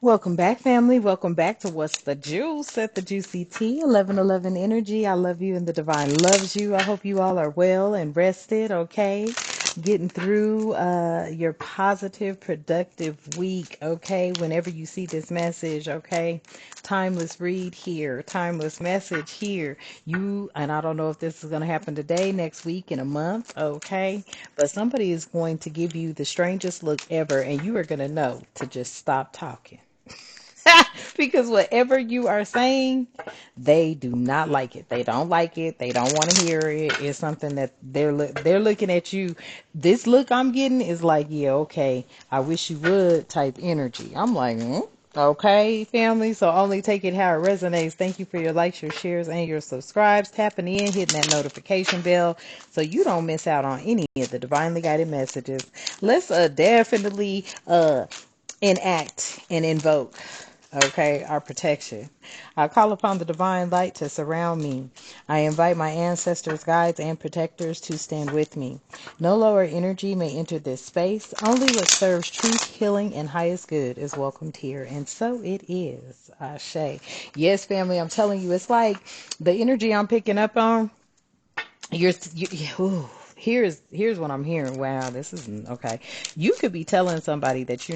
Welcome back, family. Welcome back to What's the Juice at the Juicy Tea, 1111 Energy. I love you and the divine loves you. I hope you all are well and rested, okay? Getting through your positive, productive week, okay? Whenever you see this message, okay? Timeless read here, timeless message here. And I don't know if this is going to happen today, next week, in a month, okay? But somebody is going to give you the strangest look ever, and you are going to know to just stop talking. Because whatever you are saying, they do not like it. They don't like it. They don't want to hear it. It's something that they're looking at you. This look I'm getting is like, yeah, okay, I wish you would type energy. I'm like, okay, family. So only take it how it resonates. Thank you for your likes, your shares, and your subscribes. Tapping in, hitting that notification bell so you don't miss out on any of the divinely guided messages. Let's definitely enact and invoke, okay, our protection. I call upon the divine light to surround me. I invite my ancestors, guides, and protectors to stand with me. No lower energy may enter this space. Only what serves truth, healing, and highest good is welcomed here. And so it is. Ashe. Yes, family, I'm telling you, it's like the energy I'm picking up on. Ooh, here's what I'm hearing. Wow, this is okay. You could be telling somebody that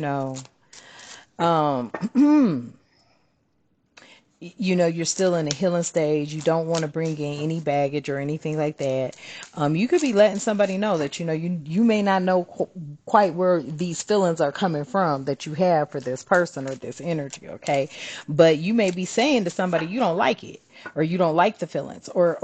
um you're still in the healing stage. You don't want to bring in any baggage or anything like that. You could be letting somebody know that you may not know quite where these feelings are coming from that you have for this person or this energy, okay? But you may be saying to somebody you don't like it, or you don't like the feelings, or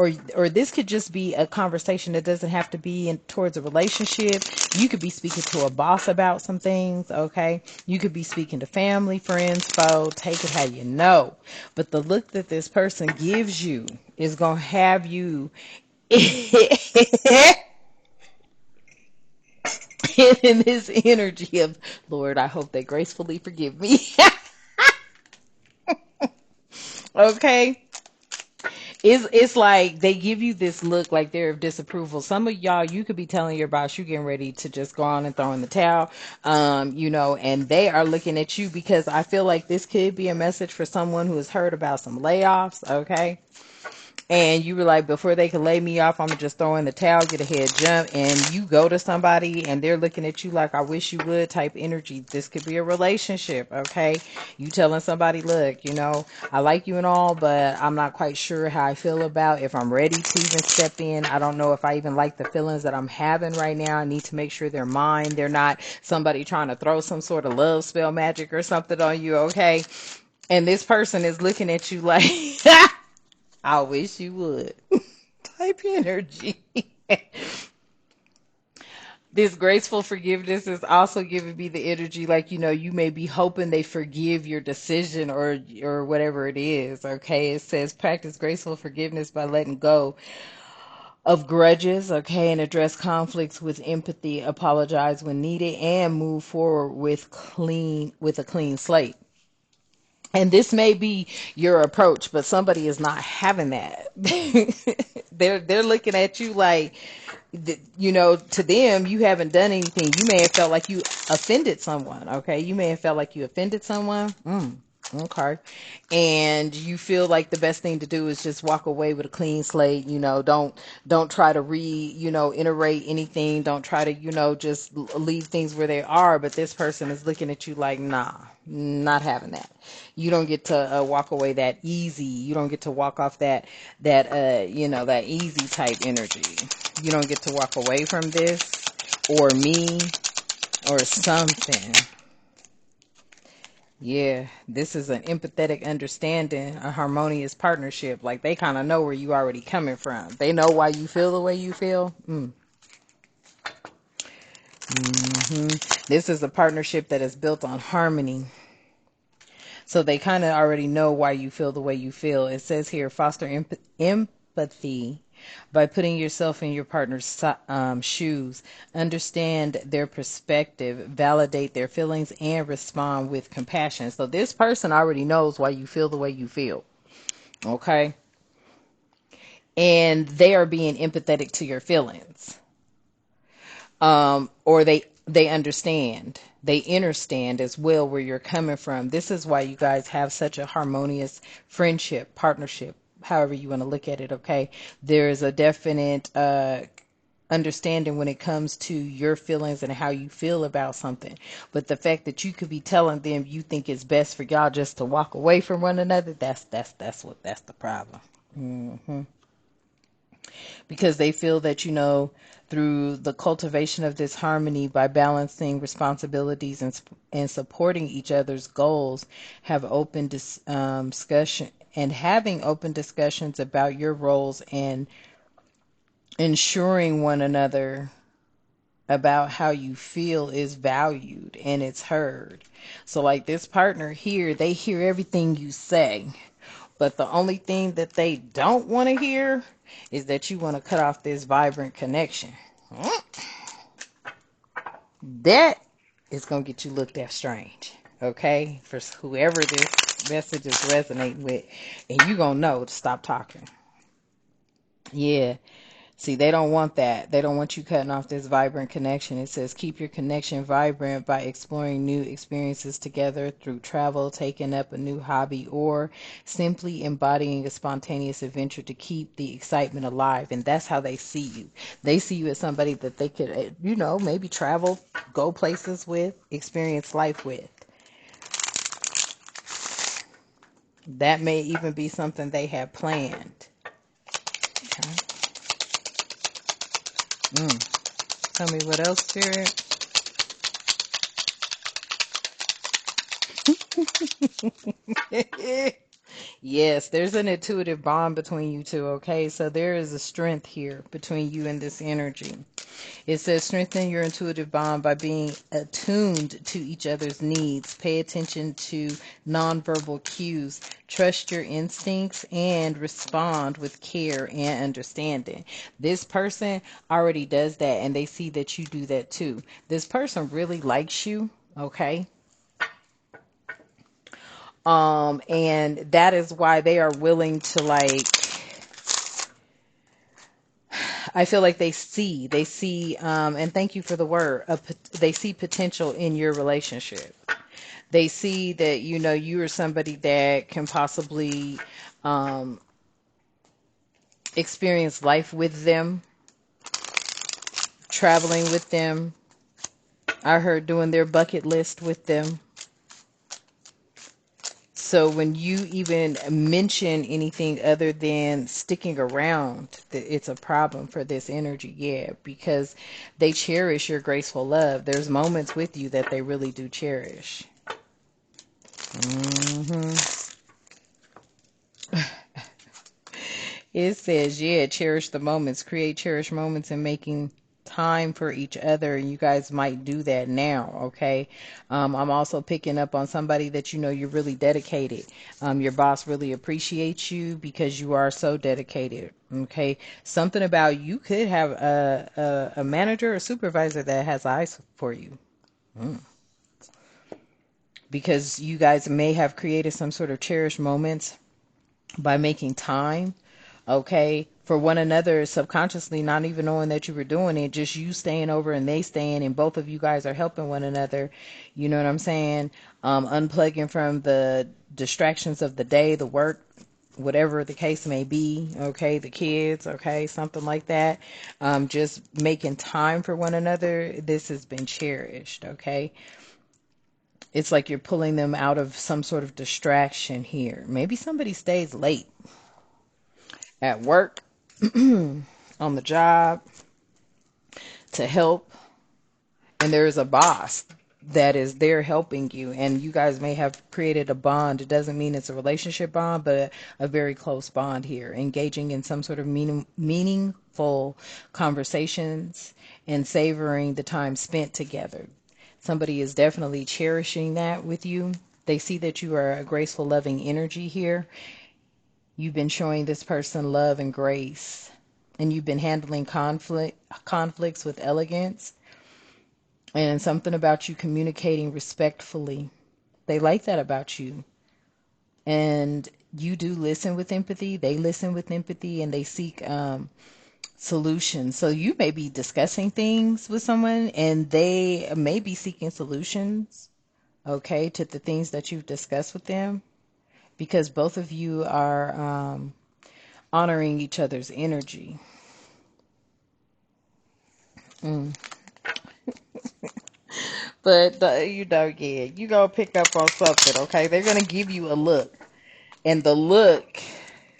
this could just be a conversation that doesn't have to be towards a relationship. You could be speaking to a boss about some things, okay? You could be speaking to family, friends, foe. Take it how you know. But the look that this person gives you is going to have you in this energy of, Lord, I hope they gracefully forgive me. Okay? It's like they give you this look like they're of disapproval. Some of y'all, you could be telling your boss you're getting ready to just go on and throw in the towel, and they are looking at you because I feel like this could be a message for someone who has heard about some layoffs, okay? And you were like, before they can lay me off, I'm gonna just throw in the towel, get a head jump, and you go to somebody and they're looking at you like, I wish you would type energy. This could be a relationship, okay? You telling somebody, look, I like you and all, but I'm not quite sure how I feel about if I'm ready to even step in. I don't know if I even like the feelings that I'm having right now. I need to make sure they're mine. They're not somebody trying to throw some sort of love spell magic or something on you, okay? And this person is looking at you like, I wish you would. Type energy. This graceful forgiveness is also giving me the energy like, you may be hoping they forgive your decision or whatever it is. Okay. It says practice graceful forgiveness by letting go of grudges, okay, and address conflicts with empathy, apologize when needed, and move forward with a clean slate. And this may be your approach, but somebody is not having that. They're looking at you like, to them, you haven't done anything. You may have felt like you offended someone. Okay, you may have felt like you offended someone. Okay, and you feel like the best thing to do is just walk away with a clean slate. Don't try to iterate anything. Don't try to just leave things where they are. But this person is looking at you like, nah, not having that. You don't get to walk away that easy. You don't get to walk off that easy type energy. You don't get to walk away from this or me or something. Yeah, this is an empathetic understanding, a harmonious partnership. Like they kind of know where you already coming from. They know why you feel the way you feel. This is a partnership that is built on harmony. So they kind of already know why you feel the way you feel. It says here, foster empathy by putting yourself in your partner's shoes. Understand their perspective, validate their feelings, and respond with compassion. So this person already knows why you feel the way you feel. Okay? And they are being empathetic to your feelings. Or they understand. They understand as well where you're coming from. This is why you guys have such a harmonious friendship, partnership, however you want to look at it, okay? There is a definite understanding when it comes to your feelings and how you feel about something. But the fact that you could be telling them you think it's best for y'all just to walk away from one another, that's the problem. Hmm. Because they feel that, through the cultivation of this harmony by balancing responsibilities and supporting each other's goals, have open discussion and having open discussions about your roles and ensuring one another about how you feel is valued and it's heard. So like this partner here, they hear everything you say. But the only thing that they don't want to hear is that you want to cut off this vibrant connection. That is going to get you looked at strange. Okay? For whoever this message is resonating with. And you're going to know to stop talking. Yeah. See, they don't want that. They don't want you cutting off this vibrant connection. It says keep your connection vibrant by exploring new experiences together through travel, taking up a new hobby, or simply embodying a spontaneous adventure to keep the excitement alive. And that's how they see you. They see you as somebody that they could, maybe travel, go places with, experience life with. That may even be something they have planned. Okay. Tell me what else, Spirit. Yes, there's an intuitive bond between you two, okay? So there is a strength here between you and this energy. It says strengthen your intuitive bond by being attuned to each other's needs. Pay attention to nonverbal cues. Trust your instincts and respond with care and understanding. This person already does that and they see that you do that too. This person really likes you, okay? And that is why they are willing to I feel like they see, and thank you for the word, they see potential in your relationship. They see that, you are somebody that can possibly, um, experience life with them, traveling with them. I heard doing their bucket list with them. So when you even mention anything other than sticking around, it's a problem for this energy. Yeah, because they cherish your graceful love. There's moments with you that they really do cherish. Hmm. It says, yeah, cherish the moments, create cherished moments and making time for each other. And you guys might do that now, okay? I'm also picking up on somebody that you're really dedicated. Your boss really appreciates you because you are so dedicated, okay? Something about you could have a manager or supervisor that has eyes for you. Mm. Because you guys may have created some sort of cherished moments by making time, okay, for one another subconsciously, not even knowing that you were doing it, just you staying over and they staying, and both of you guys are helping one another. You know what I'm saying? Unplugging from the distractions of the day, the work, whatever the case may be, okay, the kids, okay, something like that. Just making time for one another. This has been cherished, okay? It's like you're pulling them out of some sort of distraction here. Maybe somebody stays late at work, on the job, to help, and there is a boss that is there helping you, and you guys may have created a bond. It doesn't mean it's a relationship bond, but a very close bond here, engaging in some sort of meaningful conversations and savoring the time spent together. Somebody is definitely cherishing that with you. They see that you are a graceful, loving energy here. You've been showing this person love and grace, and you've been handling conflicts with elegance, and something about you communicating respectfully. They like that about you. And you do listen with empathy. They listen with empathy, and they seek solutions. So you may be discussing things with someone and they may be seeking solutions, okay, to the things that you've discussed with them because both of you are honoring each other's energy. Mm. But, yeah, you gonna pick up on something, okay? They're gonna give you a look. And the look,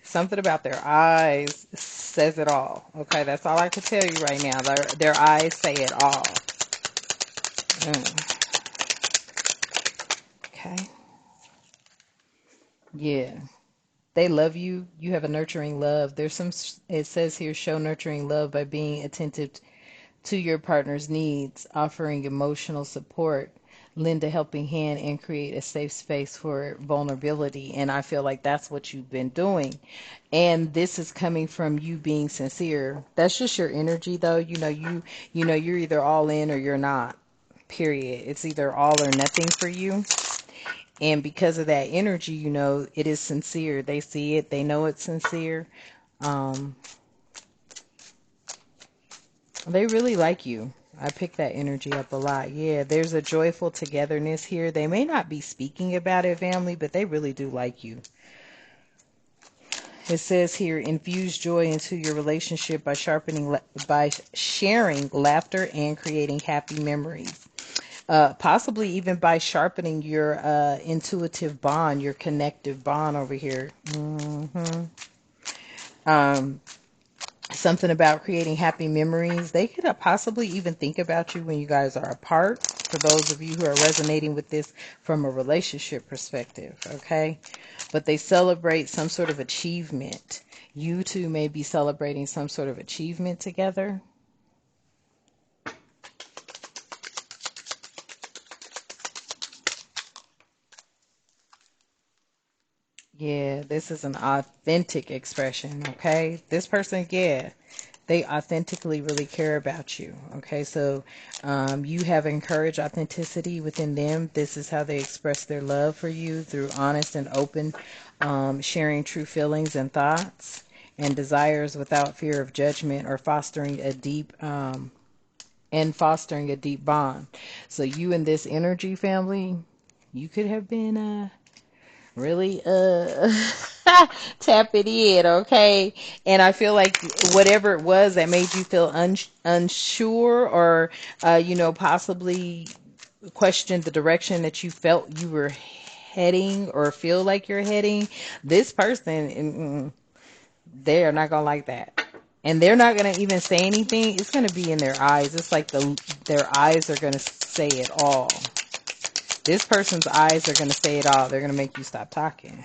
something about their eyes says it all. Okay, that's all I can tell you right now. Their eyes say it all. Mm, okay. Yeah. They love you. You have a nurturing love. It says here, show nurturing love by being attentive to your partner's needs, offering emotional support, lend a helping hand, and create a safe space for vulnerability. And I feel like that's what you've been doing. And this is coming from you being sincere. That's just your energy, though. You're either all in or you're not. Period. It's either all or nothing for you. And because of that energy, it is sincere. They see it. They know it's sincere. Um, They really like you. I picked that energy up a lot. Yeah, there's a joyful togetherness here. They may not be speaking about it, family, but they really do like you. It says here, infuse joy into your relationship by sharing laughter and creating happy memories. Possibly even by sharpening your intuitive bond, your connective bond over here. Um, Something about creating happy memories. They could possibly even think about you when you guys are apart. For those of you who are resonating with this from a relationship perspective, okay? But they celebrate some sort of achievement. You two may be celebrating some sort of achievement together. Yeah, this is an authentic expression, okay? This person, yeah, they authentically really care about you. Okay, so you have encouraged authenticity within them. This is how they express their love for you through honest and open sharing true feelings and thoughts and desires without fear of judgment or fostering a deep bond. So you and this energy family, you could have been really tap it in, okay? And I feel like whatever it was that made you feel unsure or possibly question the direction that you felt you were heading or feel like you're heading, this person, they are not gonna like that. And they're not gonna even say anything. It's gonna be in their eyes. It's like their eyes are gonna say it all. This person's eyes are gonna say it all. They're gonna make you stop talking.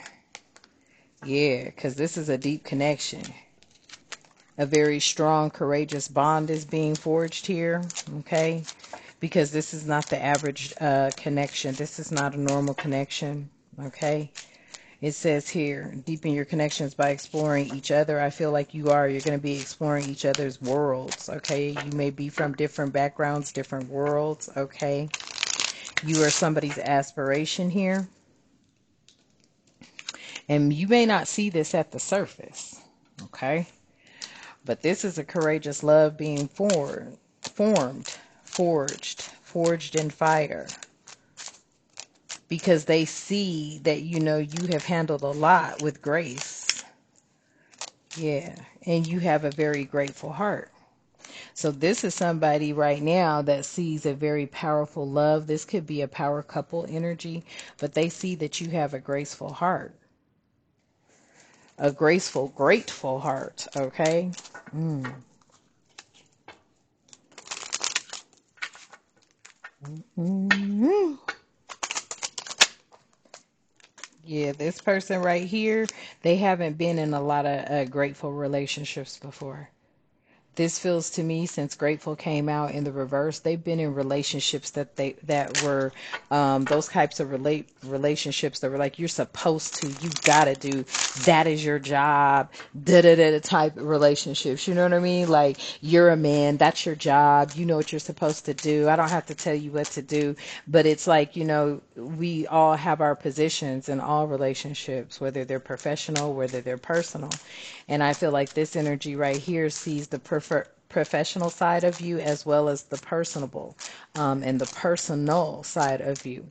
Yeah, because this is a deep connection. A very strong, courageous bond is being forged here, okay? Because this is not the average connection. This is not a normal connection, okay? It says here, deepen your connections by exploring each other. I feel like you are. You're going to be exploring each other's worlds, okay? You may be from different backgrounds, different worlds, okay? You are somebody's aspiration here. And you may not see this at the surface, okay? But this is a courageous love being forged in fire. Because they see that, you have handled a lot with grace. Yeah. And you have a very grateful heart. So this is somebody right now that sees a very powerful love. This could be a power couple energy, but they see that you have a graceful heart. A graceful, grateful heart, okay? Mm. Mm-hmm. Yeah, this person right here, they haven't been in a lot of grateful relationships before. This feels to me, since Grateful came out in the reverse, they've been in relationships that were those types of relationships that were like, you're supposed to, you gotta do, that is your job, da da da type of relationships. You know what I mean? Like, you're a man, that's your job, you know what you're supposed to do. I don't have to tell you what to do. But it's like, we all have our positions in all relationships, whether they're professional, whether they're personal. And I feel like this energy right here sees the professional side of you as well as the personable and the personal side of you.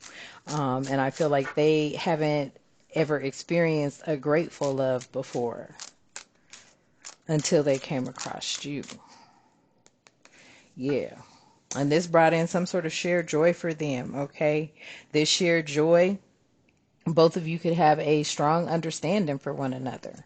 And I feel like they haven't ever experienced a grateful love before until they came across you. Yeah. And this brought in some sort of shared joy for them, okay? This shared joy, both of you could have a strong understanding for one another,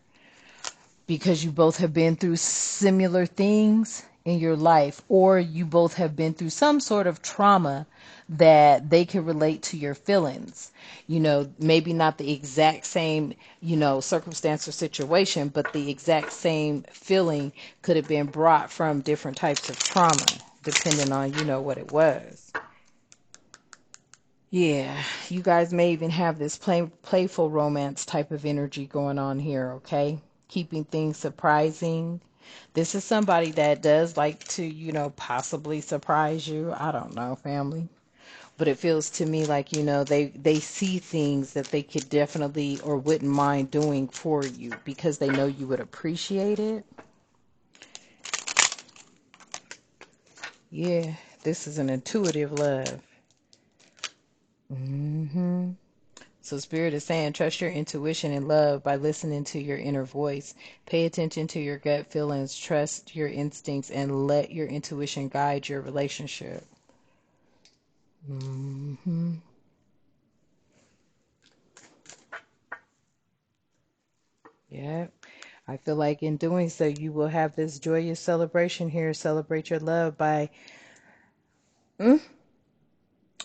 because you both have been through similar things in your life, or you both have been through some sort of trauma that they can relate to your feelings. Maybe not the exact same, circumstance or situation, but the exact same feeling could have been brought from different types of trauma, depending on, what it was. Yeah, you guys may even have this playful romance type of energy going on here, okay? Keeping things surprising. This is somebody that does like to, possibly surprise you. I don't know, family. But it feels to me like, they see things that they could definitely or wouldn't mind doing for you because they know you would appreciate it. Yeah, this is an intuitive love. So Spirit is saying, trust your intuition and love by listening to your inner voice. Pay attention to your gut feelings, trust your instincts, and let your intuition guide your relationship. Yeah. I feel like in doing so, you will have this joyous celebration here. Celebrate your love by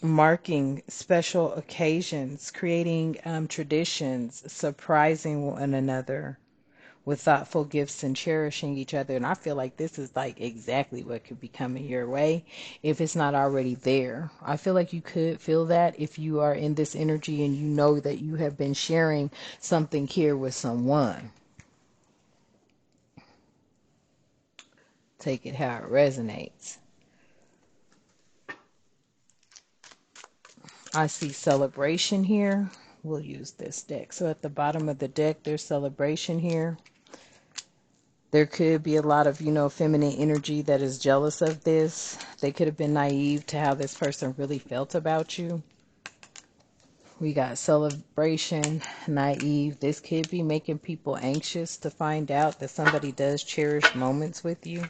marking special occasions, creating traditions, surprising one another with thoughtful gifts and cherishing each other. And I feel like this is like exactly what could be coming your way if it's not already there. I feel like you could feel that if you are in this energy and you know that you have been sharing something here with someone. Take it how it resonates. I see celebration here. We'll use this deck. So at the bottom of the deck, there's celebration here. There could be a lot of, feminine energy that is jealous of this. They could have been naive to how this person really felt about you. We got celebration, naive. This could be making people anxious to find out that somebody does cherish moments with you.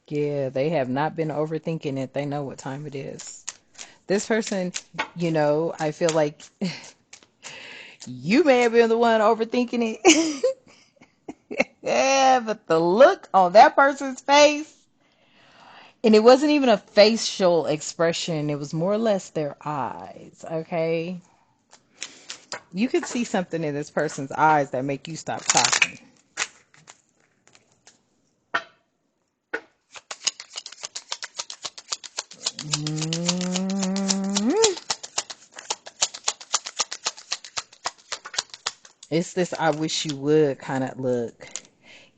Yeah, they have not been overthinking it. They know what time it is. This person, I feel like you may have been the one overthinking it. Yeah, but the look on that person's face, and it wasn't even a facial expression, it was more or less their eyes, okay? You could see something in this person's eyes that make you stop talking. It's this I wish you would kind of look.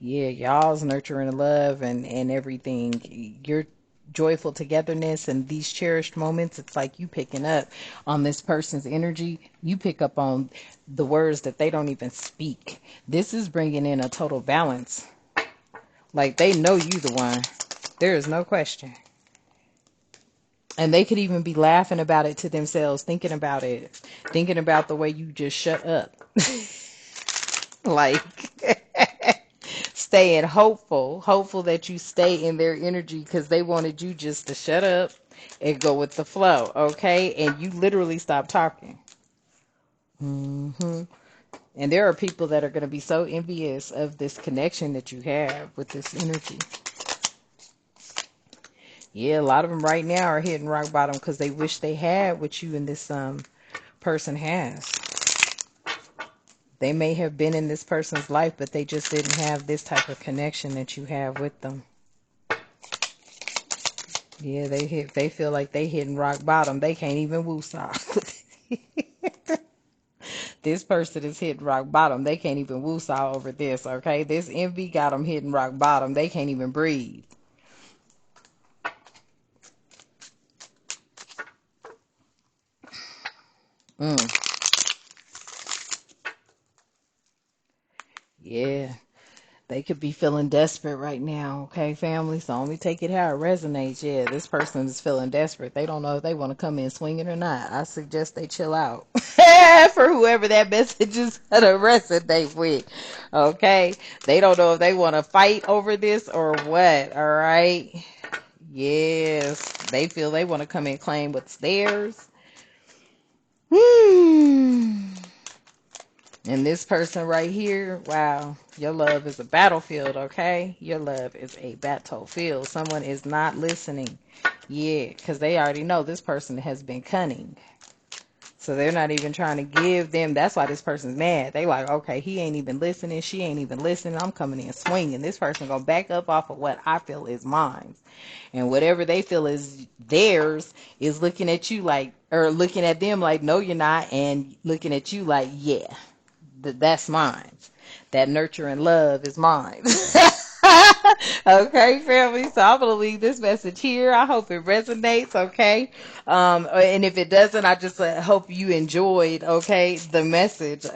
Yeah, y'all's nurturing love and everything. Your joyful togetherness and these cherished moments, it's like you picking up on this person's energy. You pick up on the words that they don't even speak. This is bringing in a total balance. Like they know you the one. There is no question. And they could even be laughing about it to themselves, thinking about the way you just shut up. Like staying hopeful that you stay in their energy because they wanted you just to shut up and go with the flow, okay? And you literally stop talking. And there are people that are going to be so envious of this connection that you have with this energy. Yeah, a lot of them right now are hitting rock bottom because they wish they had what you and this person has. They may have been in this person's life, but they just didn't have this type of connection that you have with them. Yeah, they feel like they hitting rock bottom. They can't even woosah. This person is hitting rock bottom. They can't even woosah over this, okay? This envy got them hitting rock bottom. They can't even breathe. Mm, yeah. They could be feeling desperate right now, okay, family? So only take it how it resonates. Yeah, this person is feeling desperate. They don't know if they want to come in swinging or not. I suggest they chill out. For whoever that message is going to resonate with, okay? They don't know if they want to fight over this or what, all right? Yes, they feel they want to come and claim what's theirs. Hmm. And this person right here, wow, your love is a battlefield, okay? Your love is a battlefield. Someone is not listening. Yeah, because they already know this person has been cunning. So they're not even trying to give them. That's why this person's mad. They like, okay, he ain't even listening. She ain't even listening. I'm coming in swinging. This person gonna back up off of what I feel is mine. And whatever they feel is theirs is looking at you like, or looking at them like, no, you're not. And looking at you like, yeah. That's mine. That nurture and love is mine. Okay, family. So I'm gonna leave this message here. I hope it resonates. Okay, and if it doesn't, I just hope you enjoyed. Okay, the message.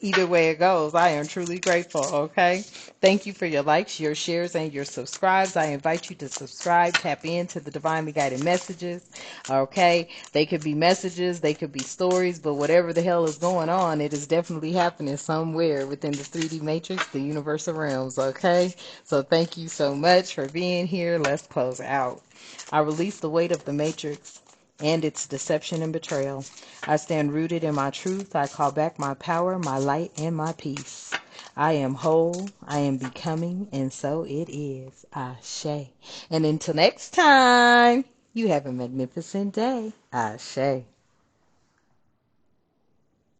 Either way it goes, I am truly grateful. Okay, thank you for your likes, your shares, and your subscribes. I invite you to subscribe, tap into the divinely guided messages. Okay, they could be messages, they could be stories, but whatever the hell is going on, it is definitely happening somewhere within the 3D matrix, the universal realms. Okay, so thank you so much for being here. Let's close out. I release the weight of the matrix and its deception and betrayal. I stand rooted in my truth. I call back my power, my light, and my peace. I am whole, I am becoming, and so it is. Ashe. And until next time, you have a magnificent day. Ashe.